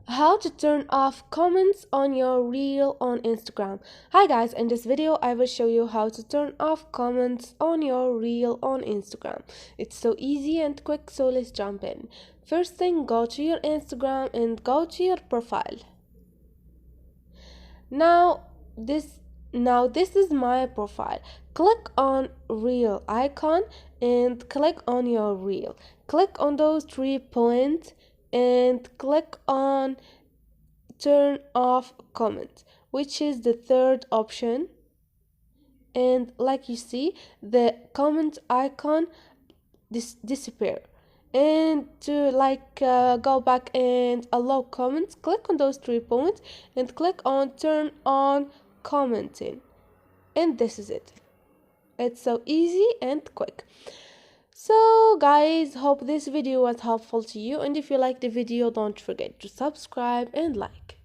How to turn off comments on your reel on Instagram. Hi guys, in this video I will show you how to turn off comments on your reel on Instagram. It's so easy and quick, so let's jump in. First thing, go to your Instagram and go to your profile. Now this is my profile. Click on reel icon and click on your reel. Click on those 3 points and click on turn off comment, which is the third option. And like you see, the comment icon disappear. And to go back and allow comments, click on those 3 points and click on turn on commenting, and this is it. It's so easy and quick. So guys, hope this video was helpful to you, and if you like the video, don't forget to subscribe and like.